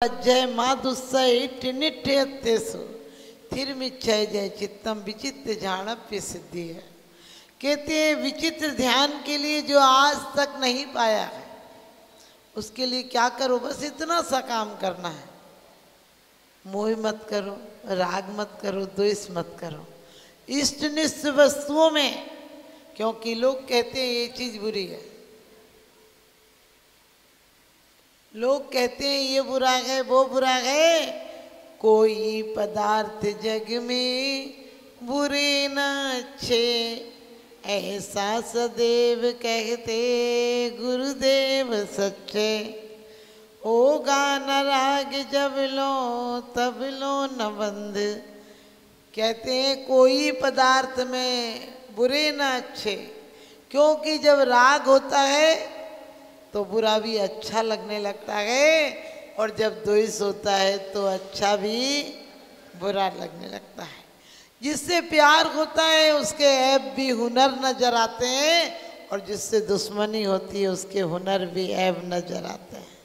जय माधुस्सु थिरमिच्छय जय चित्तम विचित्र झाणप्य सिद्धि है। कहते हैं विचित्र ध्यान के लिए जो आज तक नहीं पाया है उसके लिए क्या करो, बस इतना सा काम करना है। मोह मत करो, राग मत करो, द्वेष मत करो इष्टनिष्ठ वस्तुओं में, क्योंकि लोग कहते हैं ये चीज बुरी है, लोग कहते हैं ये बुरा है वो बुरा है। कोई पदार्थ जग में बुरे न अच्छे, ऐसा सदैव कहते गुरुदेव सच्चे। होगा न राग जब लो तब लो न बंद। कहते हैं कोई पदार्थ में बुरे न अच्छे, क्योंकि जब राग होता है तो बुरा भी अच्छा लगने लगता है, और जब द्वेष होता है तो अच्छा भी बुरा लगने लगता है। जिससे प्यार होता है उसके ऐब भी हुनर नजर आते हैं, और जिससे दुश्मनी होती है उसके हुनर भी ऐब नजर आते हैं,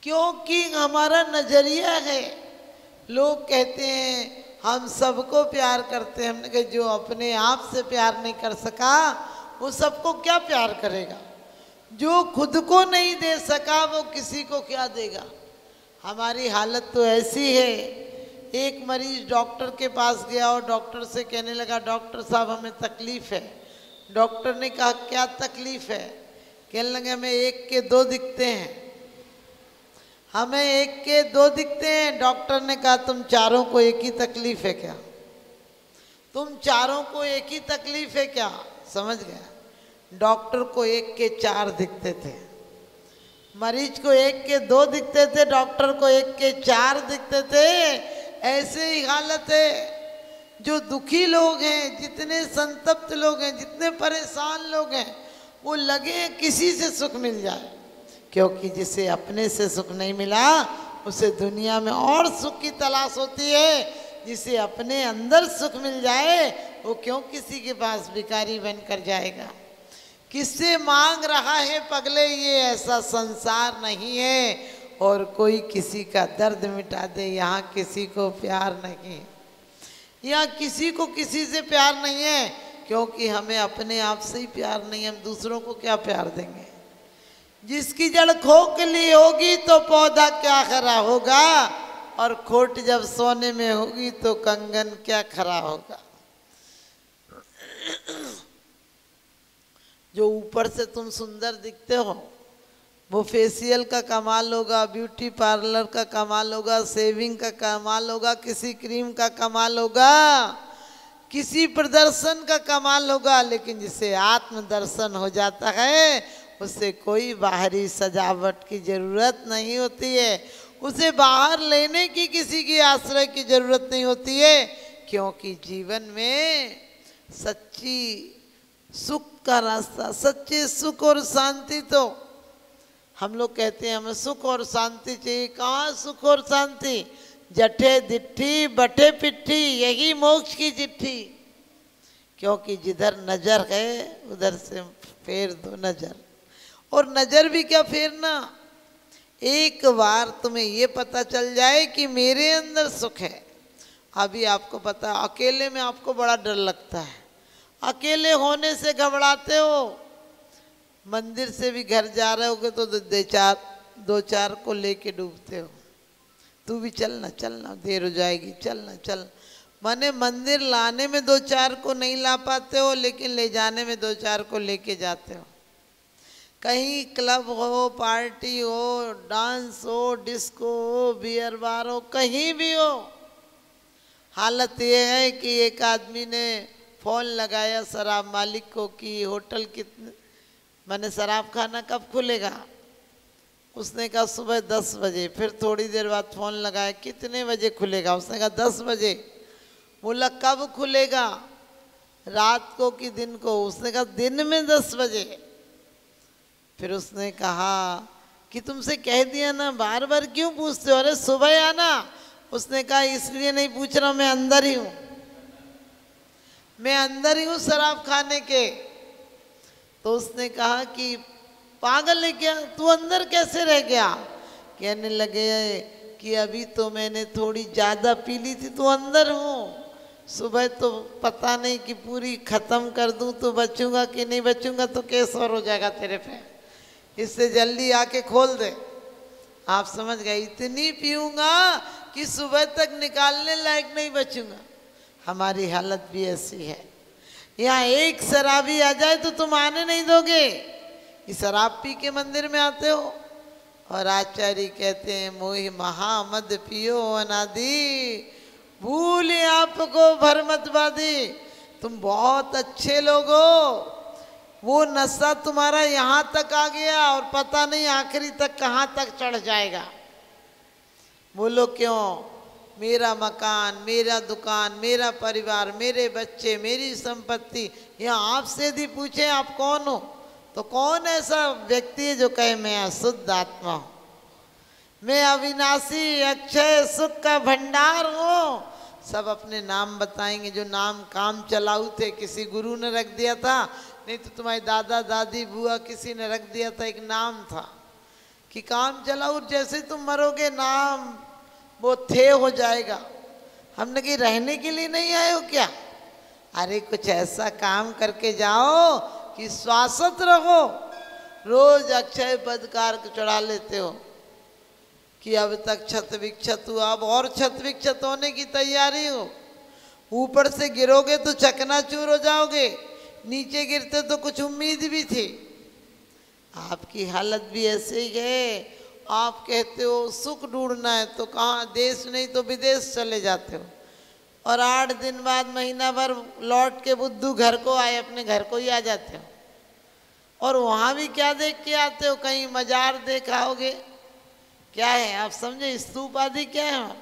क्योंकि हमारा नजरिया है। लोग कहते हैं हम सबको प्यार करते हैं, हमने कहा जो अपने आप से प्यार नहीं कर सका वो सबको क्या प्यार करेगा। जो खुद को नहीं दे सका वो किसी को क्या देगा। हमारी हालत तो ऐसी है। एक मरीज डॉक्टर के पास गया और डॉक्टर से कहने लगा डॉक्टर साहब हमें तकलीफ है। डॉक्टर ने कहा क्या तकलीफ है। कहने लगे हमें एक के दो दिखते हैं, हमें एक के दो दिखते हैं। डॉक्टर ने कहा तुम चारों को एक ही तकलीफ है क्या, तुम चारों को एक ही तकलीफ है क्या। समझ गया। डॉक्टर को एक के चार दिखते थे, मरीज को एक के दो दिखते थे, डॉक्टर को एक के चार दिखते थे। ऐसे ही हालत है। जो दुखी लोग हैं, जितने संतप्त लोग हैं, जितने परेशान लोग हैं, वो लगे किसी से सुख मिल जाए, क्योंकि जिसे अपने से सुख नहीं मिला उसे दुनिया में और सुख की तलाश होती है। जिसे अपने अंदर सुख मिल जाए वो क्यों किसी के पास भिखारी बनकर जाएगा। किससे मांग रहा है पगले, ये ऐसा संसार नहीं है। और कोई किसी का दर्द मिटा दे, यहाँ किसी को प्यार नहीं, यहाँ किसी को किसी से प्यार नहीं है, क्योंकि हमें अपने आप से ही प्यार नहीं है। हम दूसरों को क्या प्यार देंगे। जिसकी जड़ खोखली होगी तो पौधा क्या खरा होगा, और खोट जब सोने में होगी तो कंगन क्या खरा होगा। जो ऊपर से तुम सुंदर दिखते हो वो फेशियल का कमाल होगा, ब्यूटी पार्लर का कमाल होगा, सेविंग का कमाल होगा, किसी क्रीम का कमाल होगा, किसी प्रदर्शन का कमाल होगा। लेकिन जिसे आत्म दर्शन हो जाता है उसे कोई बाहरी सजावट की जरूरत नहीं होती है, उसे बाहर लेने की किसी की आश्रय की जरूरत नहीं होती है। क्योंकि जीवन में सच्ची सुख का रास्ता, सच्चे सुख और शांति, तो हम लोग कहते हैं हमें सुख और शांति चाहिए। कहाँ सुख और शांति, जठे दिट्ठी बटे पिट्ठी, यही मोक्ष की चिट्ठी। क्योंकि जिधर नजर है उधर से फेर दो नजर। और नजर भी क्या फेरना, एक बार तुम्हें ये पता चल जाए कि मेरे अंदर सुख है। अभी आपको पता है अकेले में आपको बड़ा डर लगता है, अकेले होने से घबराते हो। मंदिर से भी घर जा रहे होगे तो दो चार को लेके डूबते हो। तू भी चलना चलना, देर हो जाएगी, चलना चल। माने मंदिर लाने में दो चार को नहीं ला पाते हो, लेकिन ले जाने में दो चार को लेके जाते हो। कहीं क्लब हो, पार्टी हो, डांस हो, डिस्को हो, बियर बार हो, कहीं भी हो, हालत ये है कि एक आदमी ने फ़ोन लगाया शराब मालिक को कि होटल कितने, मैंने शराब खाना कब खुलेगा। उसने कहा सुबह 10 बजे। फिर थोड़ी देर बाद फ़ोन लगाया कितने बजे खुलेगा। उसने कहा 10 बजे। बोला कब खुलेगा, रात को कि दिन को। उसने कहा दिन में 10 बजे। फिर उसने कहा कि तुमसे कह दिया ना, बार बार क्यों पूछते हो, अरे सुबह आना। उसने कहा इसलिए नहीं पूछ रहा, मैं अंदर ही हूँ, मैं अंदर ही हूँ शराब खाने के। तो उसने कहा कि पागल है क्या, तू अंदर कैसे रह गया। कहने लगे कि अभी तो मैंने थोड़ी ज़्यादा पी ली थी तो अंदर हूँ, सुबह तो पता नहीं कि पूरी ख़त्म कर दूँ तो बचूंगा कि नहीं बचूंगा, तो केस और हो जाएगा तेरे पे, इससे जल्दी आके खोल दे। आप समझ गए, इतनी पीऊँगा कि सुबह तक निकालने लायक नहीं बचूंगा। हमारी हालत भी ऐसी है। यहाँ एक शराबी आ जाए तो तुम आने नहीं दोगे, कि शराब पी के मंदिर में आते हो। और आचार्य कहते हैं मोहि महामद पियो अनादि, भूले आपको भरमतवादी। तुम बहुत अच्छे लोग हो, वो नशा तुम्हारा यहाँ तक आ गया और पता नहीं आखिरी तक कहाँ तक चढ़ जाएगा। बोलो क्यों? मेरा मकान, मेरा दुकान, मेरा परिवार, मेरे बच्चे, मेरी संपत्ति। यहाँ आपसे यदि पूछे आप कौन हो, तो कौन ऐसा व्यक्ति है जो कहे मैं अशुद्ध आत्मा हूँ, मैं अविनाशी अक्षय सुख का भंडार हूँ। सब अपने नाम बताएंगे, जो नाम काम चलाऊ थे, किसी गुरु ने रख दिया था, नहीं तो तुम्हारे दादा दादी बुआ किसी ने रख दिया था, एक नाम था कि काम चलाऊ। जैसे तुम मरोगे नाम वो थे हो जाएगा। हमने कहीं रहने के लिए नहीं आए हो क्या? अरे कुछ ऐसा काम करके जाओ कि श्वासत रहो। रोज अक्षय पद कार चढ़ा लेते हो कि अब तक छत विक्षत हुआ, अब और छत विक्षत होने की तैयारी हो। ऊपर से गिरोगे तो चकनाचूर हो जाओगे, नीचे गिरते तो कुछ उम्मीद भी थी। आपकी हालत भी ऐसे ही है। आप कहते हो सुख ढूंढना है तो कहाँ, देश नहीं तो विदेश चले जाते हो, और 8 दिन बाद महीना भर लौट के बुद्धू घर को आए, अपने घर को ही आ जाते हो। और वहाँ भी क्या देख के आते हो? कहीं मजार देखा होगे, क्या है आप समझे, स्तूप आदि क्या है,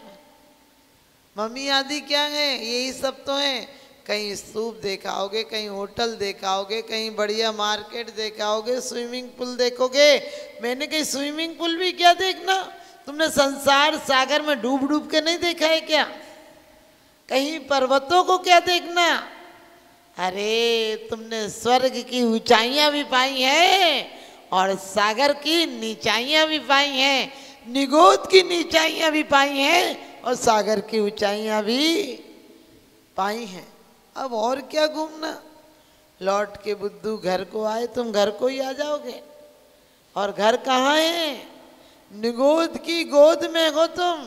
मम्मी आदि क्या है, यही सब तो है। कहीं स्तूप देखा होगे, कहीं होटल देखा होगे, कहीं बढ़िया मार्केट देखा होगे, स्विमिंग पूल देखोगे। मैंने कहीं स्विमिंग पूल भी क्या देखना, तुमने संसार सागर में डूब डूब के नहीं देखा है क्या? कहीं पर्वतों को क्या देखना? अरे तुमने स्वर्ग की ऊंचाइयां भी पाई हैं और सागर की नीचाइयां भी पाई हैं, निगोद की नीचाइयां भी पाई हैं और सागर की ऊंचाइयां भी पाई हैं। अब और क्या घूमना? लौट के बुद्धू घर को आए, तुम घर को ही आ जाओगे। और घर कहाँ है? निगोद की गोद में हो तुम।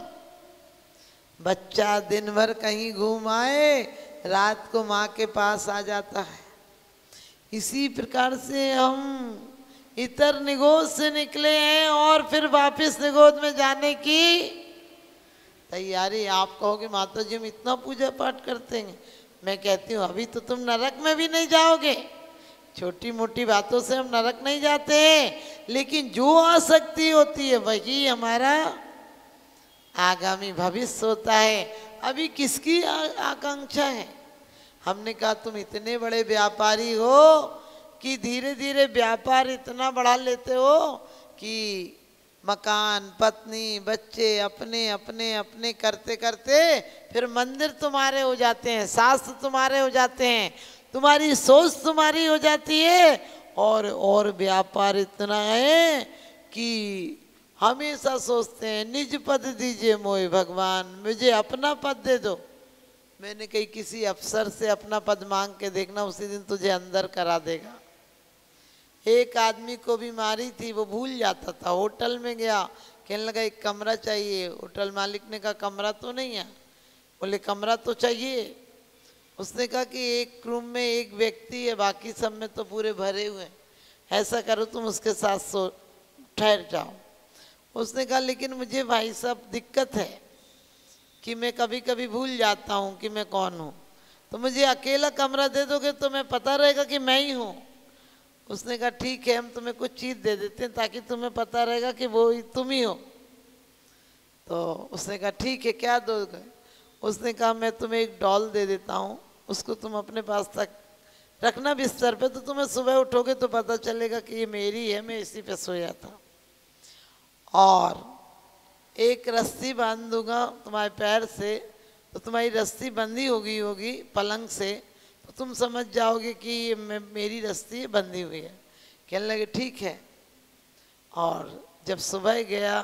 बच्चा दिन भर कहीं घूम आए, रात को माँ के पास आ जाता है। इसी प्रकार से हम इतर निगोद से निकले हैं और फिर वापस निगोद में जाने की तैयारी। आप कहोगे माता जी हम इतना पूजा पाठ करते हैं, मैं कहती हूँ अभी तो तुम नरक में भी नहीं जाओगे। छोटी मोटी बातों से हम नरक नहीं जाते हैं, लेकिन जो आसक्ति होती है वही हमारा आगामी भविष्य होता है। अभी किसकी आकांक्षा है? हमने कहा तुम इतने बड़े व्यापारी हो कि धीरे धीरे व्यापार इतना बढ़ा लेते हो कि मकान, पत्नी, बच्चे अपने अपने अपने करते करते फिर मंदिर तुम्हारे हो जाते हैं, शास्त्र तुम्हारे हो जाते हैं, तुम्हारी सोच तुम्हारी हो जाती है। और व्यापार इतना है कि हमेशा सोचते हैं निज पद दीजिए मोए भगवान, मुझे अपना पद दे दो। मैंने कही किसी अफसर से अपना पद मांग के देखना, उसी दिन तुझे अंदर करा देगा। एक आदमी को बीमारी थी, वो भूल जाता था। होटल में गया, कहने लगा एक कमरा चाहिए। होटल मालिक ने कहा कमरा तो नहीं है। बोले कमरा तो चाहिए। उसने कहा कि एक रूम में एक व्यक्ति है, बाकी सब में तो पूरे भरे हुए हैं। ऐसा करो तुम उसके साथ सो ठहर जाओ। उसने कहा लेकिन मुझे भाई साहब दिक्कत है कि मैं कभी कभी भूल जाता हूँ कि मैं कौन हूँ, तो मुझे अकेला कमरा दे दोगे तो मैं पता रहेगा कि मैं ही हूँ। उसने कहा ठीक है, हम तुम्हें कुछ चीज़ दे देते हैं ताकि तुम्हें पता रहेगा कि वो तुम ही हो। तो उसने कहा ठीक है, क्या दोगे? उसने कहा मैं तुम्हें एक डॉल दे देता हूँ, उसको तुम अपने पास तक रखना बिस्तर पे, तो तुम्हें सुबह उठोगे तो पता चलेगा कि ये मेरी है, मैं इसी पे सोया था। और एक रस्सी बांध दूंगा तुम्हारे पैर से, तो तुम्हारी रस्सी बंधी होगी पलंग से, तो तुम समझ जाओगे कि ये मेरी रस्सी बंधी हुई है। कहने लगे ठीक है। और जब सुबह गया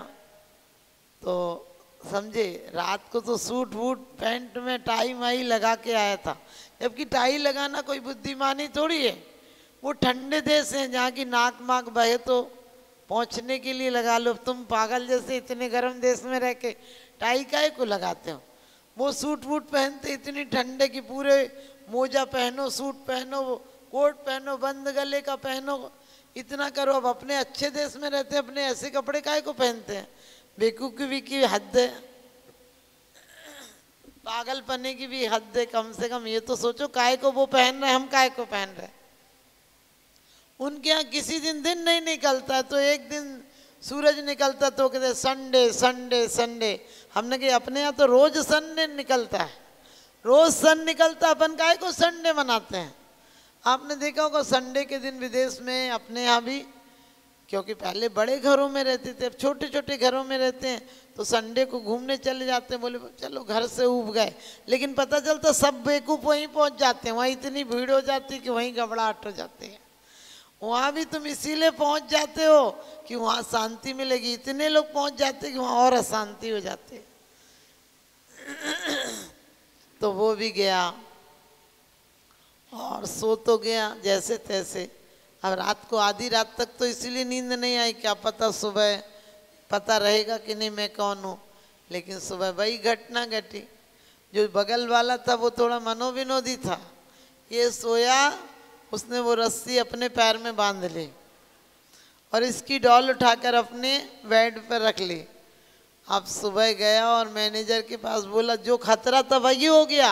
तो समझे, रात को तो सूट वूट पैंट में टाई माई लगा के आया था, जबकि टाई लगाना कोई बुद्धिमानी थोड़ी है। वो ठंडे देश हैं जहाँ की नाक माक बहे तो पहुँचने के लिए लगा लो। तुम पागल जैसे इतने गर्म देश में रह के टाई काहे को लगाते हो? वो सूट वूट पहनते इतनी ठंडे की, पूरे मोजा पहनो, सूट पहनो, कोट पहनो, बंद गले का पहनो, इतना करो। अब अपने अच्छे देश में रहते हैं, अपने ऐसे कपड़े काहे को पहनते हैं? बेवकूफ़ी की हद है, पागलपने की भी हद है। कम से कम ये तो सोचो, काहे को वो पहन रहे, हम काहे को पहन रहे? उनके यहाँ किसी दिन दिन नहीं निकलता, तो एक दिन सूरज निकलता तो कहते संडे संडे संडे। हमने कहा अपने यहाँ तो रोज संडे निकलता है, रोज सन निकलता, अपन काहे को संडे मनाते हैं? आपने देखा होगा संडे के दिन विदेश में, अपने यहाँ भी, क्योंकि पहले बड़े घरों में रहते थे, अब छोटे छोटे घरों में रहते हैं, तो संडे को घूमने चले जाते हैं। बोले चलो घर से ऊब गए, लेकिन पता चलता सब बेवकूफ़ वहीं पहुँच जाते हैं, वहाँ इतनी भीड़ हो जाती है कि वहीं घबराहट हो जाती है। वहाँ भी तुम इसीलिए पहुँच जाते हो कि वहाँ शांति मिलेगी, इतने लोग पहुँच जाते हैं कि वहाँ और अशांति हो जाती है। तो वो भी गया और सो तो गया जैसे तैसे। अब रात को आधी रात तक तो इसीलिए नींद नहीं आई, क्या पता सुबह पता रहेगा कि नहीं मैं कौन हूँ। लेकिन सुबह वही घटना घटी। जो बगल वाला था वो थोड़ा मनोविनोदी था, ये सोया, उसने वो रस्सी अपने पैर में बांध ली और इसकी डॉल उठाकर अपने बेड पर रख ली। अब सुबह गया और मैनेजर के पास बोला जो खतरा था वही हो गया।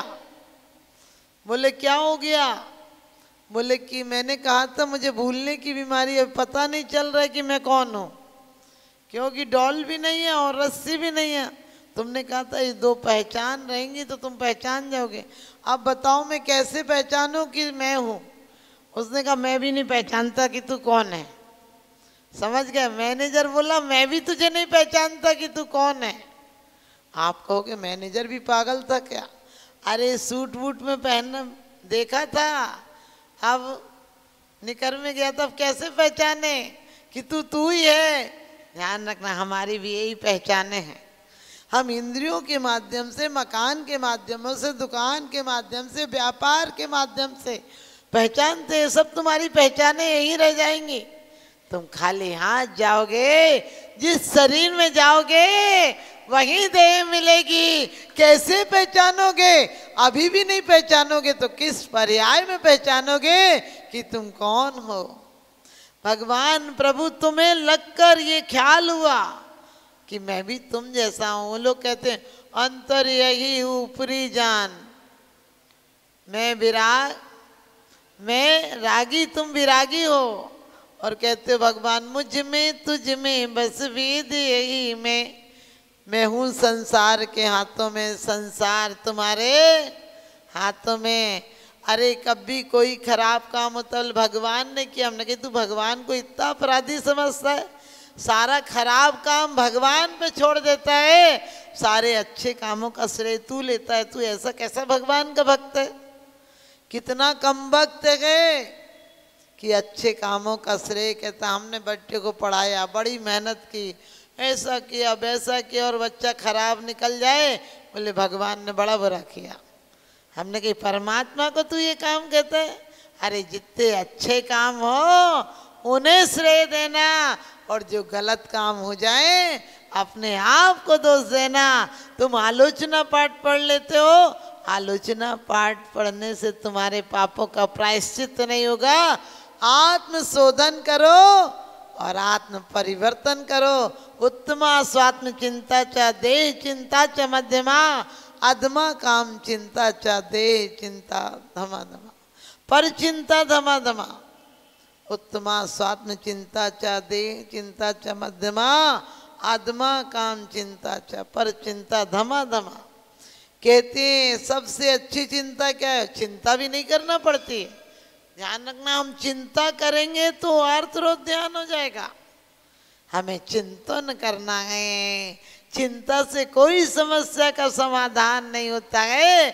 बोले क्या हो गया? बोले कि मैंने कहा था मुझे भूलने की बीमारी है, पता नहीं चल रहा है कि मैं कौन हूँ, क्योंकि डॉल भी नहीं है और रस्सी भी नहीं है। तुमने कहा था ये दो पहचान रहेंगी तो तुम पहचान जाओगे। अब बताओ मैं कैसे पहचानूं कि मैं हूँ? उसने कहा मैं भी नहीं पहचानता कि तू कौन है। समझ गया? मैनेजर बोला मैं भी तुझे नहीं पहचानता कि तू कौन है। आप कहोगे मैनेजर भी पागल था क्या? अरे सूट वूट में पहनना देखा था, अब निकर में गया था, अब कैसे पहचाने कि तू ही है? ध्यान रखना, हमारी भी यही पहचाने हैं। हम इंद्रियों के माध्यम से, मकान के माध्यम से, दुकान के माध्यम से, व्यापार के माध्यम से पहचानते हैं। सब तुम्हारी पहचाने यही रह जाएंगी। तुम खाली हाथ जाओगे, जिस शरीर में जाओगे वही देह मिलेगी। कैसे पहचानोगे? अभी भी नहीं पहचानोगे तो किस पर्याय में पहचानोगे कि तुम कौन हो? भगवान प्रभु तुम्हें लगकर ये ख्याल हुआ कि मैं भी तुम जैसा हूं। वो लोग कहते हैं अंतर यही ऊपरी जान, मैं रागी तुम विरागी हो। और कहते हो भगवान मुझ में तुझ में बस वेद यही मैं हूँ संसार के हाथों में, संसार तुम्हारे हाथों में। अरे कभी कोई खराब काम होता है भगवान ने किया, हमने कहा तू भगवान को इतना अपराधी समझता है? सारा खराब काम भगवान पे छोड़ देता है, सारे अच्छे कामों का श्रेय तू लेता है। तू ऐसा कैसा भगवान का भक्त है? कितना कम वक्त है कि अच्छे कामों का श्रेय कहता हमने बच्चे को पढ़ाया, बड़ी मेहनत की, ऐसा किया वैसा किया और बच्चा खराब निकल जाए, बोले भगवान ने बड़ा बुरा किया। हमने कही परमात्मा को तू ये काम कहता है? अरे जितने अच्छे काम हो उन्हें श्रेय देना और जो गलत काम हो जाए अपने आप को दोष देना। तुम आलोचना पाठ पढ़ लेते हो, आलोचना पाठ पढ़ने से तुम्हारे पापों का प्रायश्चित नहीं होगा। आत्मशोधन करो और आत्म परिवर्तन करो। उत्तमा स्वात्म चिंता च देह चिंता च मध्यमा, अधमा काम चिंता च देह चिंता धमा धमा, पर चिंता धमा धमा। उत्तमा स्वात्म चिंता च देह चिंता च मध्यमा, अधमा काम चिंता च पर चिंता धमा धमा। कहते हैं सबसे अच्छी चिंता क्या है? चिंता भी नहीं करना पड़ती। ध्यान रखना, हम चिंता करेंगे तो आर्तरोध्यान हो जाएगा। हमें चिंतन करना है। चिंता से कोई समस्या का समाधान नहीं होता है।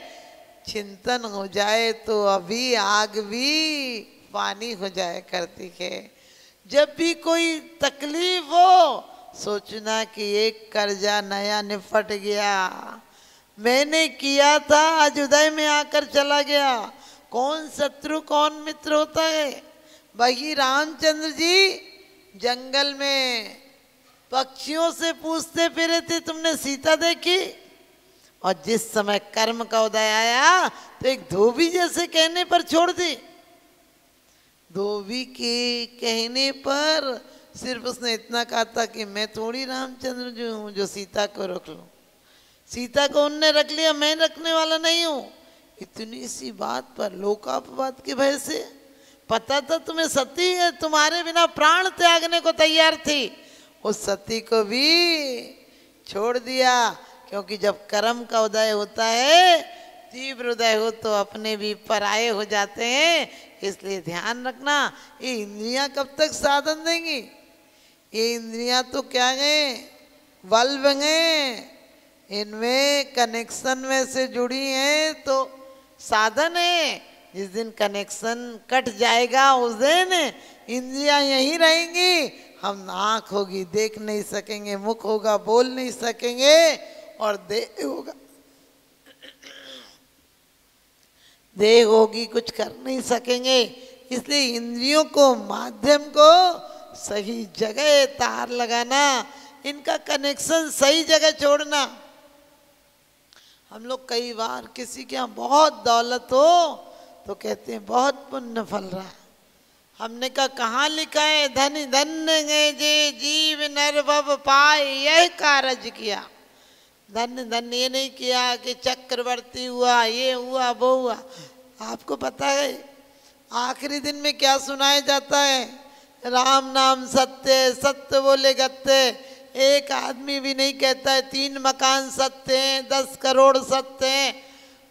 चिंतन हो जाए तो अभी आग भी पानी हो जाए करती है। जब भी कोई तकलीफ हो सोचना कि एक कर्जा नया निपट गया, मैंने किया था आज उदय में आकर चला गया। कौन शत्रु कौन मित्र होता है? वही रामचंद्र जी जंगल में पक्षियों से पूछते फिरे थे, तुमने सीता देखी? और जिस समय कर्म का उदय आया तो एक धोबी जैसे कहने पर छोड़ दी। धोबी के कहने पर सिर्फ उसने इतना कहा था कि मैं थोड़ी रामचंद्र जो हूँ जो सीता को रख लूँ। सीता को उनने रख लिया, मैं रखने वाला नहीं हूँ। इतनी सी बात पर लोकापवाद के भय से, पता था तुम्हें सती है, तुम्हारे बिना प्राण त्यागने को तैयार थी, उस सती को भी छोड़ दिया। क्योंकि जब कर्म का उदय होता है, तीव्र उदय हो तो अपने भी पराये हो जाते हैं। इसलिए ध्यान रखना, ये इंद्रियां कब तक साधन देंगी? ये इंद्रियां तो क्या गए, बल्ब गए, इनमें कनेक्शन में से जुड़ी हैं तो साधन है। जिस दिन कनेक्शन कट जाएगा उस दिन इंद्रियां यहीं रहेंगी। हम आँख होगी देख नहीं सकेंगे, मुख होगा बोल नहीं सकेंगे, और देह होगा देह होगी कुछ कर नहीं सकेंगे। इसलिए इंद्रियों को, माध्यम को सही जगह तार लगाना, इनका कनेक्शन सही जगह छोड़ना। हम लोग कई बार किसी के यहाँ बहुत दौलत हो तो कहते हैं बहुत पुण्य फल रहा। हमने कहा कहाँ लिखा है, धन धन्य गए जे जीव नर भव पाए, यह कार्य किया। धन्य धन्य ये नहीं किया कि चक्रवर्ती हुआ, ये हुआ, वो हुआ। आपको पता है आखिरी दिन में क्या सुनाया जाता है? राम नाम सत्य, सत्य बोले गत्ते। एक आदमी भी नहीं कहता है 3 मकान सत्य हैं, 10 करोड़ सत्य हैं,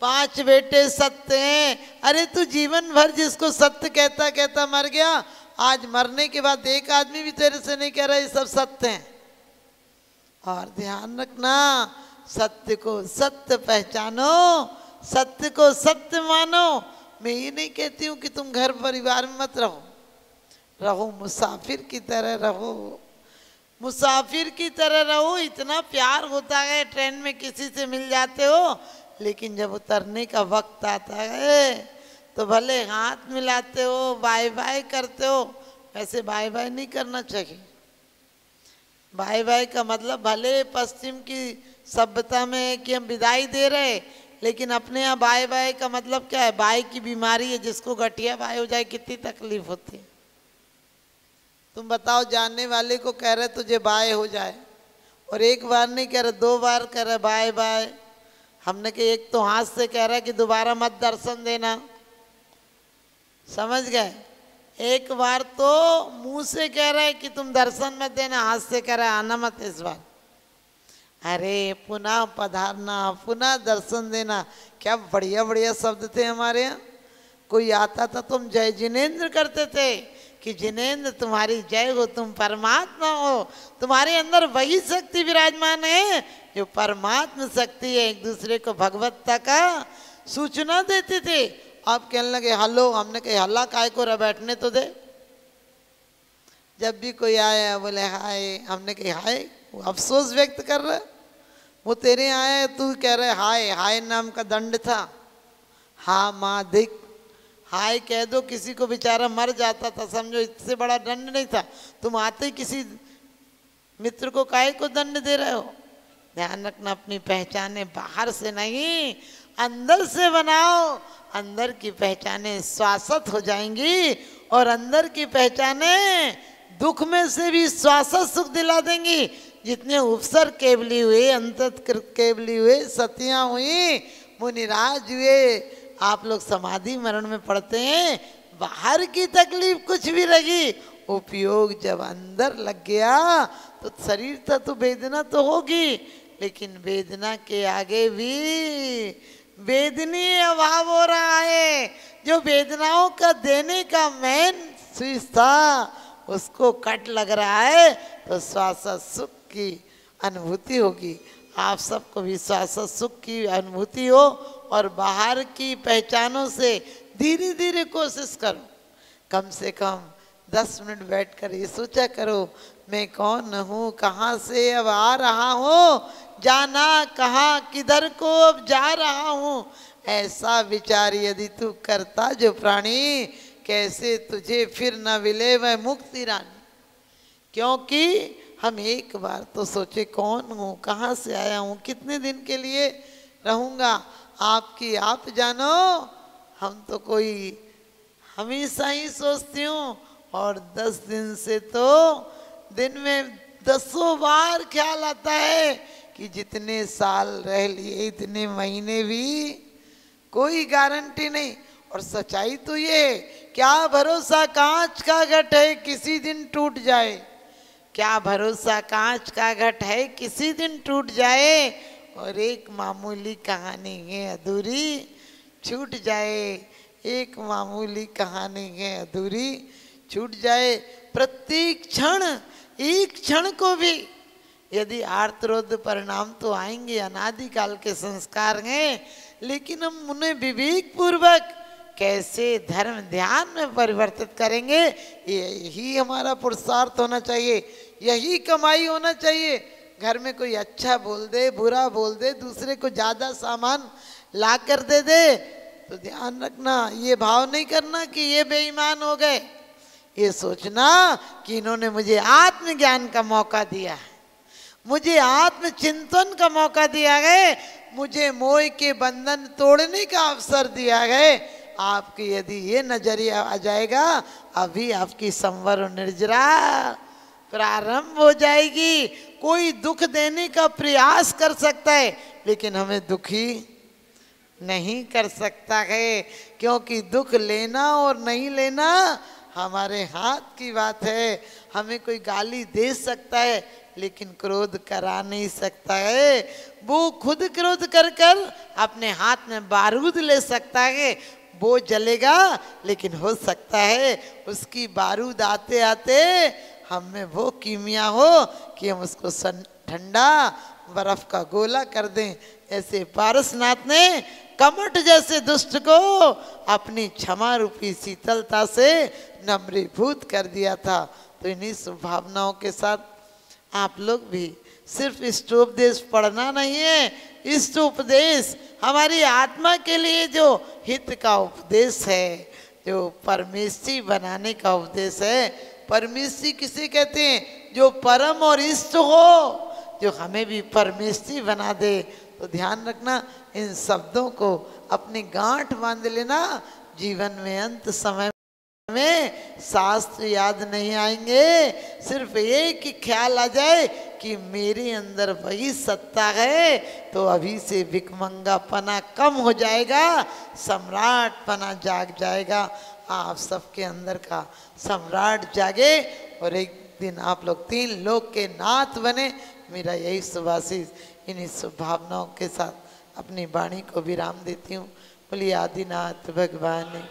5 बेटे सत्य हैं। अरे तू जीवन भर जिसको सत्य कहता कहता मर गया, आज मरने के बाद एक आदमी भी तेरे से नहीं कह रहा ये सब सत्य हैं। और ध्यान रखना, सत्य को सत्य पहचानो, सत्य को सत्य मानो। मैं ये नहीं कहती हूँ कि तुम घर परिवार में मत रहो, रहो मुसाफिर की तरह रहो, मुसाफिर की तरह रहो। इतना प्यार होता है, ट्रेन में किसी से मिल जाते हो, लेकिन जब उतरने का वक्त आता है तो भले हाथ मिलाते हो, बाय बाय करते हो, वैसे बाय बाय नहीं करना चाहिए। बाय बाय का मतलब भले पश्चिम की सभ्यता में है कि हम विदाई दे रहे, लेकिन अपने यहाँ बाय बाय का मतलब क्या है? बाय की बीमारी है, जिसको गठिया बाय हो जाए कितनी तकलीफ होती है। तुम बताओ, जानने वाले को कह रहे तुझे बाय हो जाए, और एक बार नहीं कह रहे 2 बार कह रहे बाय बाय। हमने कहा एक तो हाथ से कह रहा है कि दोबारा मत दर्शन देना, समझ गए? एक बार तो मुंह से कह रहा है कि तुम दर्शन मत देना, हाथ से कह रहा है आना मत इस बार। अरे पुनः पधारना, पुनः दर्शन देना, क्या बढ़िया बढ़िया शब्द थे हमारे यहाँ। कोई आता था तो हम जय जिनेन्द्र करते थे कि जिनेन्द्र तुम्हारी जय हो, तुम परमात्मा हो, तुम्हारे अंदर वही शक्ति विराजमान है जो परमात्मा शक्ति है। एक दूसरे को भगवत्ता का सूचना देते थे। आप कहने लगे हलो, हमने कहा हल्ला काय को रह, बैठने तो दे। जब भी कोई आया बोले हाय, हमने कहा हाय, वो अफसोस व्यक्त कर रहा है। वो तेरे आया है, तू कह रहे हाय। हाय नाम का दंड था, हा माँ धिक, हाय कह दो किसी को बेचारा मर जाता था, समझो इससे बड़ा दंड नहीं था। तुम आते ही किसी मित्र को काहे को दंड दे रहे हो? ध्यान रखना, अपनी पहचाने बाहर से नहीं अंदर से बनाओ। अंदर की पहचाने शाश्वत हो जाएंगी, और अंदर की पहचाने दुख में से भी शाश्वत सुख दिला देंगी। जितने उपसर केवली हुए, अंतःकृत केवली हुए, सतियाँ हुई, मुनिराज हुए, आप लोग समाधि मरण में पढ़ते हैं, बाहर की तकलीफ कुछ भी लगी, उपयोग जब अंदर लग गया तो शरीर था तो वेदना तो होगी, लेकिन वेदना के आगे भी वेदनीय अभाव हो रहा है। जो वेदनाओं का देने का मेन स्विच था उसको कट लग रहा है, तो शाश्वत सुख की अनुभूति होगी। आप सबको भी शाश्वत सुख की अनुभूति हो, और बाहर की पहचानों से धीरे धीरे कोशिश करो। कम से कम 10 मिनट बैठकर ये सोचा करो मैं कौन हूँ, कहाँ से अब आ रहा हूँ, जाना कहाँ किधर को अब जा रहा हूँ। ऐसा विचार यदि तू करता जो प्राणी, कैसे तुझे फिर न मिले वह मुक्ति रानी। क्योंकि हम एक बार तो सोचे कौन हूँ, कहाँ से आया हूँ, कितने दिन के लिए रहूँगा, आपकी आप जानो। हम तो कोई हमेशा ही सोचती हूँ, और 10 दिन से तो दिन में 10 बार ख्याल आता है कि जितने साल रह लिए इतने महीने भी कोई गारंटी नहीं। और सच्चाई तो ये है, क्या भरोसा कांच का घट है किसी दिन टूट जाए, क्या भरोसा कांच का घट है किसी दिन टूट जाए, और एक मामूली कहानी है अधूरी छूट जाए, एक मामूली कहानी है अधूरी छूट जाए। प्रत्येक क्षण, एक क्षण को भी यदि आर्तरोध परिणाम तो आएंगे, अनादिकाल के संस्कार हैं, लेकिन हम उन्हें विवेक पूर्वक कैसे धर्म ध्यान में परिवर्तित करेंगे, यही हमारा पुरुषार्थ होना चाहिए, यही कमाई होना चाहिए। घर में कोई अच्छा बोल दे, बुरा बोल दे, दूसरे को ज़्यादा सामान ला कर दे दे, तो ध्यान रखना, ये भाव नहीं करना कि ये बेईमान हो गए, ये सोचना कि इन्होंने मुझे आत्मज्ञान का मौका दिया है, मुझे आत्मचिंतन का मौका दिया गया, मुझे मोह के बंधन तोड़ने का अवसर दिया गया। आपकी यदि ये नजरिया आ जाएगा, अभी आपकी संवर निर्जरा प्रारंभ हो जाएगी। कोई दुख देने का प्रयास कर सकता है, लेकिन हमें दुखी नहीं कर सकता है, क्योंकि दुख लेना और नहीं लेना हमारे हाथ की बात है। हमें कोई गाली दे सकता है, लेकिन क्रोध करा नहीं सकता है। वो खुद क्रोध कर कर अपने हाथ में बारूद ले सकता है, वो जलेगा, लेकिन हो सकता है उसकी बारूद आते आते हम में वो कीमिया हो कि हम उसको ठंडा बर्फ का गोला कर दें। ऐसे पारसनाथ ने कमट जैसे दुष्ट को अपनी क्षमा रूपी शीतलता से नम्रीभूत कर दिया था। तो इन्हीं स्वभावनाओं के साथ आप लोग भी सिर्फ इष्ट उपदेश पढ़ना नहीं है, इष्ट उपदेश हमारी आत्मा के लिए जो हित का उपदेश है, जो परमेशी बनाने का उपदेश है। परमेशी किसे कहते हैं? जो परम और इष्ट हो, जो हमें भी परमेशी बना दे। तो ध्यान रखना, इन शब्दों को अपनी गांठ बांध लेना। जीवन में अंत समय में शास्त्र याद नहीं आएंगे, सिर्फ एक ही ख्याल आ जाए कि मेरे अंदर वही सत्ता है, तो अभी से भिखमंगापना कम हो जाएगा, सम्राटपना जाग जाएगा। आप सबके अंदर का सम्राट जागे और एक दिन आप लोग 3 लोक के नाथ बने। मेरा यही शुभाशीष इन्हीं स्वभावनाओं के साथ अपनी वाणी को विराम देती हूँ। बोलिए आदिनाथ भगवान